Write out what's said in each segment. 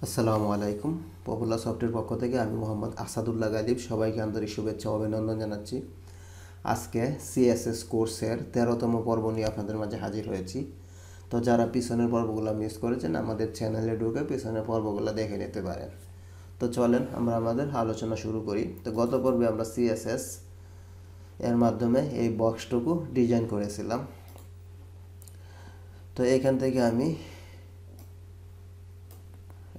আসসালামু আলাইকুম। Popular software পক্ষ থেকে আমি মোহাম্মদ আসাদুল্লাহ গালিব সবাইকে আন্তরিক শুভেচ্ছা ও অভিনন্দন জানাচ্ছি। আজকে সিএসএস কোর্সের 13তম পর্ব নিয়ে আপনাদের মাঝে হাজির হয়েছি। তো যারা পিছনের পর্বগুলো মিস করেছেন আমাদের চ্যানেলে ঢুকে পিছনের পর্বগুলো দেখে নিতে পারেন। তো চলেন আমরা আমাদের আলোচনা শুরু করি। তো গত পর্বে আমরা সিএসএস এর মাধ্যমে এই বক্সটুকু ডিজাইন করেছিলাম। তো এখান থেকে আমি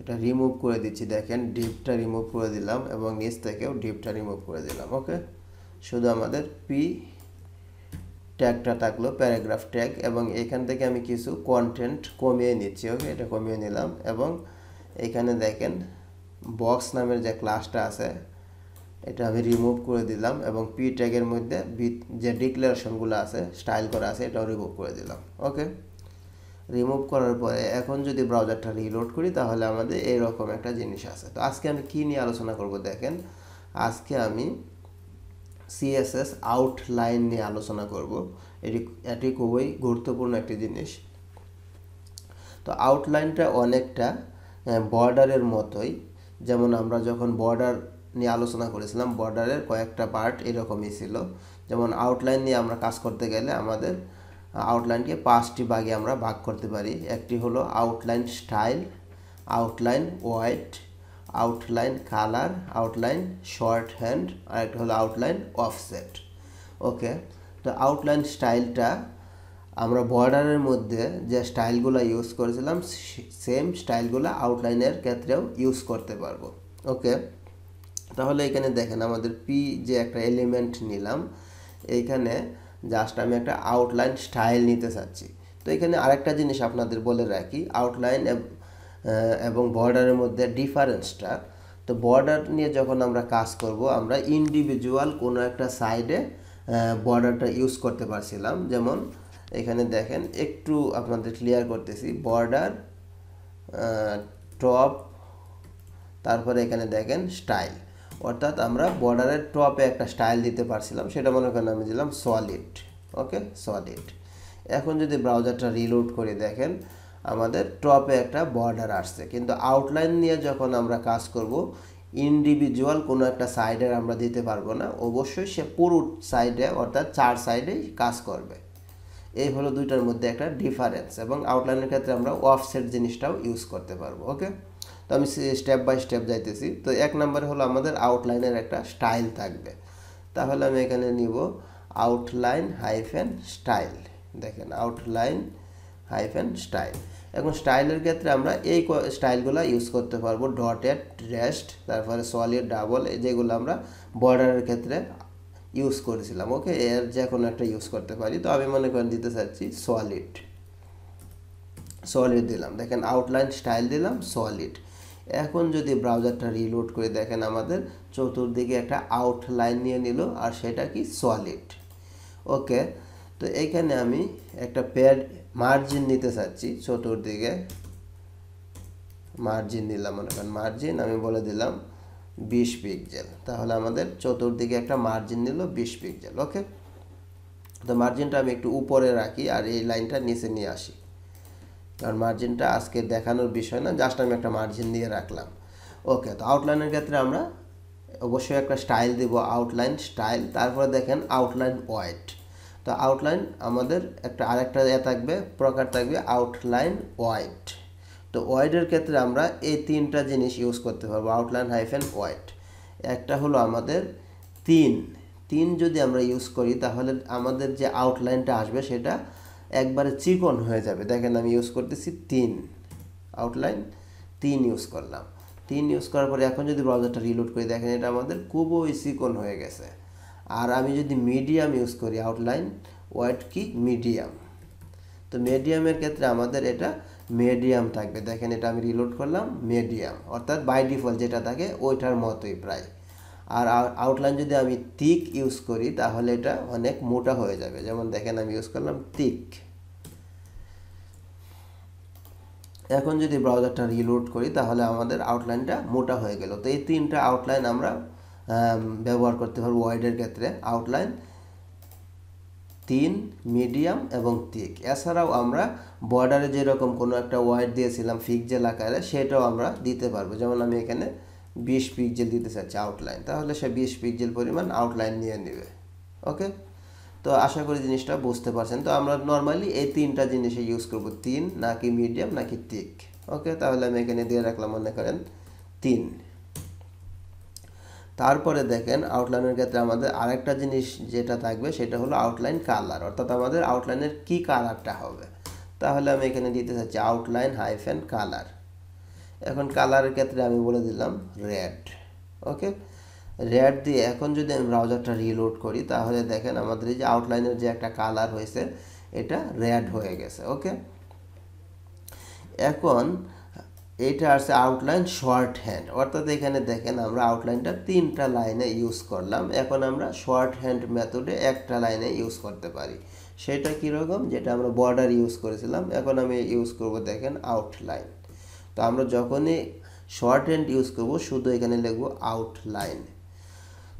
এটা রিমুভ করে দিচ্ছি। দেখেন ডিপটা রিমুভ করে দিলাম এবং নিচ থেকেও ডিপটা রিমুভ করে দিলাম। ওকে, শুধু আমাদের পি ট্যাগটা থাকলো, প্যারাগ্রাফ ট্যাগ, এবং এখান থেকে আমি কিছু কন্টেন্ট কমিয়ে নিচ্ছি। ওকে, এটা কমিয়ে নিলাম এবং এখানে দেখেন বক্স নামের যে ক্লাসটা আছে এটা আমি রিমুভ করে দিলাম এবং পি ট্যাগের মধ্যে যে ডিক্লারেশনগুলো আছে স্টাইল করা আছে এটাও রিমুভ করে দিলাম। ওকে, রিমুভ করার পরে এখন যদি ব্রাউজারটা রিলোড করি তাহলে আমাদের এইরকম একটা জিনিস আছে। তো আজকে আমি কি নিয়ে আলোচনা করব দেখেন, আজকে আমি সিএসএস আউটলাইন নিয়ে আলোচনা করব। এটি খুবই গুরুত্বপূর্ণ একটি জিনিস। তো আউটলাইনটা অনেকটা বর্ডারের মতোই, যেমন আমরা যখন বর্ডার নিয়ে আলোচনা করেছিলাম বর্ডারের কয়েকটা পার্ট এরকমই ছিল। যেমন আউটলাইন নিয়ে আমরা কাজ করতে গেলে আমাদের আউটলাইনকে 5টি ভাগে আমরা ভাগ করতে পারি। একটি হলো outline style, outline wide, outline colour, outline short hand, আর একটা হলো আউটলাইন অফসেট। ওকে, তো আউটলাইন স্টাইলটা আমরা বর্ডারের মধ্যে যে স্টাইলগুলো ইউজ করেছিলাম সেম স্টাইলগুলো আউটলাইনের ক্ষেত্রেও ইউজ করতে পারবো। ওকে, তাহলে এখানে দেখেন আমাদের পি যে একটা এলিমেন্ট নিলাম, এইখানে জাস্ট আমি একটা আউটলাইন স্টাইল নিতে চাচ্ছি। তো এখানে আরেকটা জিনিস আপনাদের বলে রাখি, আউটলাইন এবং বর্ডারের মধ্যে ডিফারেন্সটা। তো বর্ডার নিয়ে যখন আমরা কাজ করব আমরা ইন্ডিভিজুয়াল কোনো একটা সাইডে বর্ডারটা ইউজ করতে পারছিলাম। যেমন এখানে দেখেন একটু আপনাদের ক্লিয়ার করতেছি, বর্ডার টপ, তারপরে এখানে দেখেন স্টাইল, অর্থাৎ আমরা বর্ডারের টপে একটা স্টাইল দিতে পারছিলাম, সেটা মনে করেন আমি দিলাম সলিড। ওকে, সলিড। এখন যদি ব্রাউজারটা রিলোড করে দেখেন আমাদের টপে একটা বর্ডার আসছে, কিন্তু আউটলাইন নিয়ে যখন আমরা কাজ করব ইন্ডিভিজুয়াল কোনো একটা সাইডের আমরা দিতে পারবো না, অবশ্যই সে পুরো সাইডে অর্থাৎ 4 সাইডেই কাজ করবে। এই হলো দুইটার মধ্যে একটা ডিফারেন্স, এবং আউটলাইনের ক্ষেত্রে আমরা অফসেট জিনিসটাও ইউজ করতে পারবো। ওকে, তো আমি স্টেপ বাই স্টেপ যাইতেছি। তো 1 নম্বরে হলো আমাদের আউটলাইনের একটা স্টাইল থাকবে। তাহলে আমি এখানে নিব আউটলাইন হাইফেন স্টাইল। দেখেন আউটলাইন হাইফেন স্টাইল। এখন স্টাইলের ক্ষেত্রে আমরা এই স্টাইলগুলো ইউজ করতে পারবো, ডটেড, রেস্ট, তারপরে সলিড, ডাবল, যেগুলো আমরা বর্ডারের ক্ষেত্রে ইউজ করেছিলাম। ওকে, এর যে কোনো একটা ইউজ করতে পারি। তো আমি মনে করেন দিতে চাচ্ছি সলিড, সলিড দিলাম। দেখেন আউটলাইন স্টাইল দিলাম, সলিড। এখন যদি ব্রাউজারটা রিলোড করে দেখেন আমাদের চতুর্দিকে একটা আউটলাইন নিয়ে নিল, আর সেটা কি সলিড। ওকে, তো এইখানে আমি একটা মার্জিন নিতে চাচ্ছি, চতুর্দিকে মার্জিন নিলাম, মনে করেন মার্জিন আমি বলে দিলাম 20 পিক্সেল। তাহলে আমাদের চতুর্দিকে একটা মার্জিন নিল 20 পিক্সেল। ওকে, তো মার্জিনটা আমি একটু উপরে রাখি আর এই লাইনটা নিচে নিয়ে আসি, কারণ মার্জিনটা আজকে দেখানোর বিষয় না, জাস্ট আমি একটা মার্জিন দিয়ে রাখলাম। ওকে, তো আউটলাইনের ক্ষেত্রে আমরা অবশ্যই একটা স্টাইল দিব, আউটলাইন স্টাইল। তারপরে দেখেন আউটলাইন ওয়াইড। তো আউটলাইন আমাদের আরেকটা থাকবে, প্রকার থাকবে আউটলাইন ওয়াইড। তো ওয়াইডের ক্ষেত্রে আমরা এই 3টা জিনিস ইউজ করতে পারবো, আউটলাইন হাইফেন ওয়াইড। একটা হলো আমাদের 3 যদি আমরা ইউজ করি তাহলে আমাদের যে আউটলাইনটা আসবে সেটা একবারে চিকন হয়ে যাবে। দেখেন আমি ইউজ করতেছি 3, আউটলাইন 3 ইউজ করলাম। 3 ইউজ করার পরে এখন যদি ব্রাউজারটা রিলোড করি দেখেন এটা আমাদের খুবই চিকন হয়ে গেছে। আর আমি যদি মিডিয়াম ইউজ করি, আউটলাইন ওয়াইড কি মিডিয়াম, তো মিডিয়ামের ক্ষেত্রে আমাদের এটা মিডিয়াম থাকবে। দেখেন এটা আমি রিলোড করলাম, মিডিয়াম, অর্থাৎ বাই ডিফল্ট যেটা থাকে ওইটার মতোই প্রায়। আর আউটলাইন যদি আমি থিক ইউজ করি তাহলে এটা অনেক মোটা হয়ে যাবে। যেমন দেখেন আমি ইউজ করলাম থিক। এখন যদি ব্রাউজারটা রিলোড করি তাহলে আমাদের আউটলাইনটা মোটা হয়ে গেল। তো এই 3টা আউটলাইন আমরা ব্যবহার করতে পারবো ওয়াইডের ক্ষেত্রে, আউটলাইন 3 মিডিয়াম এবং thick। এছাড়াও আমরা বর্ডারে যেরকম কোনো একটা ওয়াইড দিয়েছিলাম পিক্সেল আকারে, সেটাও আমরা দিতে পারবো। যেমন আমি এখানে 20 পিক্সেল দিতে চাচ্ছি আউটলাইন, তাহলে সে 20 পিক্সেল পরিমাণ আউটলাইন নিয়ে নেবে। ওকে, তো আশা করি জিনিসটা বুঝতে পারছেন। তো আমরা নর্মালি এই তিনটা জিনিসে ইউজ করব, 3 নাকি মিডিয়াম নাকি thick। ওকে, তাহলে আমি এখানে দিয়ে রাখলাম মনে করেন 3। তারপরে দেখেন আউটলাইনের ক্ষেত্রে আমাদের আরেকটা জিনিস যেটা থাকবে সেটা হলো আউটলাইন কালার, অর্থাৎ আমাদের আউটলাইনের কি কালারটা হবে। তাহলে আমি এখানে দিতে চাচ্ছি আউটলাইন হাইফেন কালার। এখন কালারের ক্ষেত্রে আমি বলে দিলাম রেড। ওকে, রেড দিয়ে এখন যদি আমি ব্রাউজারটা রিলোড করি, তাহলে দেখেন আমাদের এই যে আউটলাইনের যে একটা কালার হয়েছে এটা রেড হয়ে গেছে। ওকে, এখন এটা আছে আউটলাইন শর্ট হ্যান্ড, অর্থাৎ এখানে দেখেন আমরা আউটলাইনটা 3টা লাইনে ইউজ করলাম। এখন আমরা শর্ট হ্যান্ড মেথডে একটা লাইনে ইউজ করতে পারি। সেটা কীরকম, যেটা আমরা বর্ডার ইউজ করেছিলাম, এখন আমি ইউজ করব দেখেন আউটলাইন। তো আমরা যখনই শর্ট হ্যান্ড ইউজ করব শুধু এখানে লিখব আউটলাইন।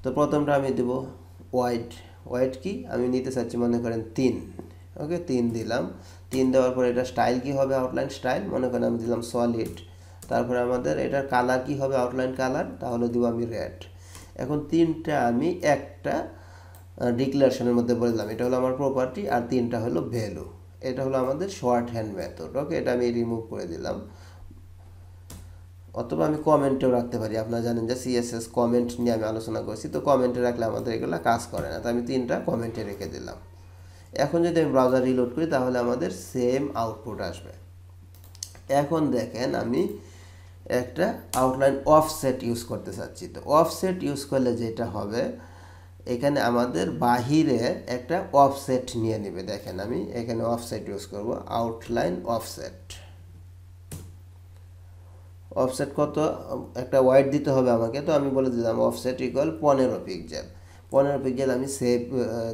তো প্রথমটা আমি দেব ওয়াইড। ওয়াইড কি আমি নিতে চাচ্ছি মনে করেন 3। ওকে, 3 দিলাম। 3 দেওয়ার পর এটা স্টাইল কি হবে, আউটলাইন স্টাইল, মনে করেন আমি দিলাম সলিড। তারপরে আমাদের এটার কালার কি হবে, আউটলাইন কালার, তাহলে দিব আমি রেড। এখন 3টা আমি একটা ডিক্লারেশনের মধ্যে বলে দিলাম, এটা হলো আমার প্রপার্টি আর 3টা হলো ভ্যালু। এটা হলো আমাদের শর্ট হ্যান্ড মেথড। ওকে, এটা আমি রিমুভ করে দিলাম। অথবা আমি কমেন্টেও রাখতে পারি। আপনারা জানেন যে সিএসএস কমেন্ট নিয়ে আমি আলোচনা করছি, তো কমেন্টে রাখলে আমাদের এগুলো কাজ করে না, তো আমি 3টা কমেন্টে রেখে দিলাম। এখন যদি আমি ব্রাউজার রিলোড করি তাহলে আমাদের সেম আউটপুট আসবে। এখন দেখেন আমি একটা আউটলাইন অফসেট ইউজ করতে চাচ্ছি। তো অফসেট ইউজ করলে যেটা হবে, এখানে আমাদের বাহিরে একটা অফসেট নিয়ে নেবে। দেখেন আমি এখানে অফসেট ইউজ করব, আউটলাইন অফসেট। অফসেট কত, একটা ওয়াইড দিতে হবে আমাকে, তো আমি বলে দিলাম অফসেট ইকুয়াল 15 পিক্সেল। 15 পিক্সেল আমি সেভ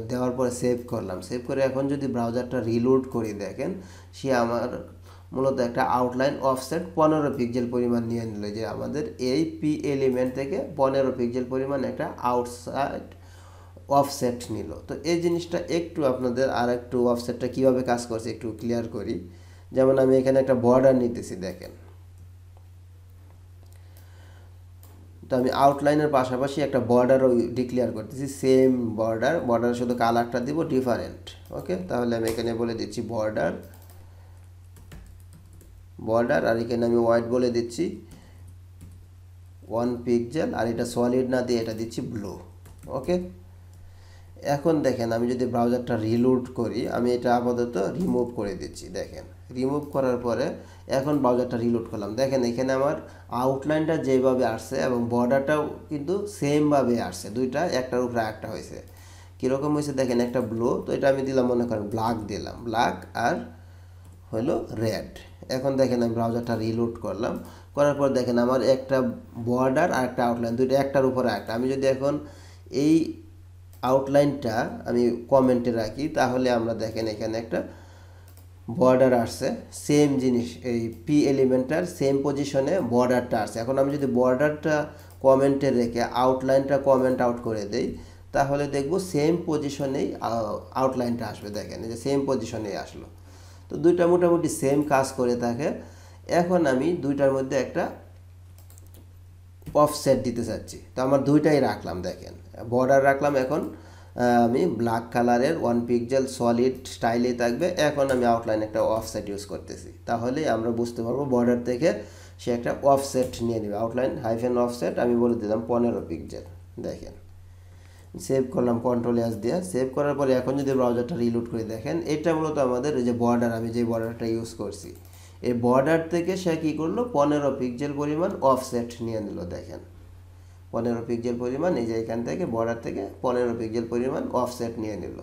দেওয়ার পরে সেভ করলাম। সেভ করে এখন যদি ব্রাউজারটা রিলোড করি, দেখেন সে আমার মূলত একটা আউটলাইন অফসেট 15 পিক্সেল পরিমাণ নিয়ে নিল, যে আমাদের এই পি এলিমেন্ট থেকে 15 পিক্সেল পরিমাণ একটা আউটসাইড অফসেট নিল। তো এই জিনিসটা একটু আপনাদের আর একটু অফসেটটা কীভাবে কাজ করছে একটু ক্লিয়ার করি। যেমন আমি এখানে একটা বর্ডার নিতেছি, দেখেন তো আমি আউটলাইনের পাশাপাশি একটা বর্ডারও ডিক্লেয়ার করতেছি, সেম বর্ডার। বর্ডার শুধু কালারটা দিব ডিফারেন্ট। ওকে, তাহলে আমি এখানে বলে দিচ্ছি বর্ডার, বর্ডার, আর এখানে আমি হোয়াইট বলে দিচ্ছি 1 পিক্সেল, আর এটা সলিড না দিয়ে এটা দিচ্ছি ব্লু। ওকে, এখন দেখেন আমি যদি ব্রাউজারটা রিলোড করি, আমি এটা আপাতত রিমুভ করে দিচ্ছি। দেখেন রিমুভ করার পরে এখন ব্রাউজারটা রিলোড করলাম, দেখেন এখানে আমার আউটলাইনটা যেভাবে আসছে এবং বর্ডারটাও কিন্তু সেমভাবে আসছে, দুইটা একটার উপরে একটা হয়েছে। কীরকম হয়েছে দেখেন, একটা ব্লু, তো এটা আমি দিলাম মনে করেন ব্ল্যাক দিলাম, ব্ল্যাক আর হলো রেড। এখন দেখেন আমি ব্রাউজারটা রিলোড করলাম, করার পর দেখেন আমার একটা বর্ডার আর একটা আউটলাইন, দুইটা একটার উপরে একটা। আমি যদি এখন এই আউটলাইনটা আমি কমেন্টে রাখি, তাহলে আমরা দেখেন এখানে একটা বর্ডার আসছে, সেম জিনিস, এই পি এলিমেন্টটার সেম পজিশনে বর্ডারটা আসছে। এখন আমি যদি বর্ডারটা কমেন্টে রেখে আউটলাইনটা কমেন্ট আউট করে দেই, তাহলে দেখব সেম পজিশনেই আউটলাইনটা আসবে। দেখেন এই যে সেম পজিশনেই আসলো। তো দুইটা মোটামুটি সেম কাজ করে থাকে। এখন আমি দুইটার মধ্যে একটা অফসেট দিতে চাচ্ছি, তো আমার দুইটাই রাখলাম। দেখেন বর্ডার রাখলাম, এখন আমি ব্ল্যাক কালারের 1 পিক্সেল সলিড স্টাইলেই থাকবে। এখন আমি আউটলাইন একটা অফসেট ইউজ করতেছি, তাহলে আমরা বুঝতে পারবো বর্ডার থেকে সে একটা অফসেট নিয়ে নেবে। আউটলাইন হাইফেন অফসেট আমি বলে দিলাম 15 পিক্সেল। দেখেন সেভ করলাম কন্ট্রোল এস দিয়ে। সেভ করার পরে এখন যদি ব্রাউজারটা রিলোড করে দেখেন, এটা মূলত আমাদের এই যে বর্ডার, আমি যে বর্ডারটা ইউজ করছি, এই বর্ডার থেকে সে কী করলো 15 পিক্সেল পরিমাণ অফসেট নিয়ে নিল। দেখেন 15 পিক্সেল পরিমাণ, এই যে এখান থেকে বর্ডার থেকে 15 পিক্সেল পরিমাণ অফসেট নিয়ে নিল।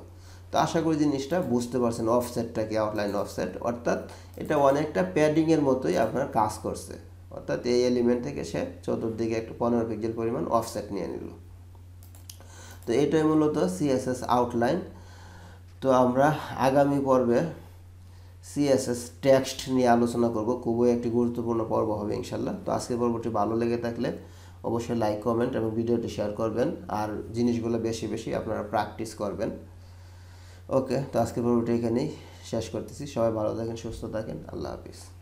তো আশা করি জিনিসটা বুঝতে পারছেন অফসেটটা কি, আউটলাইন অফসেট, অর্থাৎ এটা অনেকটা প্যাডিংয়ের মতোই আপনার কাজ করছে। অর্থাৎ এই এলিমেন্ট থেকে সে চতুর্দিকে একটা 15 পিক্সেল পরিমাণ অফসেট নিয়ে নিল। তো এটাই মূলত সিএসএস আউটলাইন। তো আমরা আগামী পর্বে সিএসএস টেক্সট নিয়ে আলোচনা করব, খুবই একটি গুরুত্বপূর্ণ পর্ব হবে ইনশাল্লাহ। তো আজকের পর্বটি ভালো লেগে থাকলে অবশ্যই লাইক, কমেন্ট এবং ভিডিওটি শেয়ার করবেন, আর জিনিসগুলো বেশি বেশি আপনারা প্র্যাকটিস করবেন। ওকে, তো আজকের পর্বটা এখানেই শেষ করতেছি। সবাই ভালো থাকেন, সুস্থ থাকেন, আল্লাহ হাফিজ।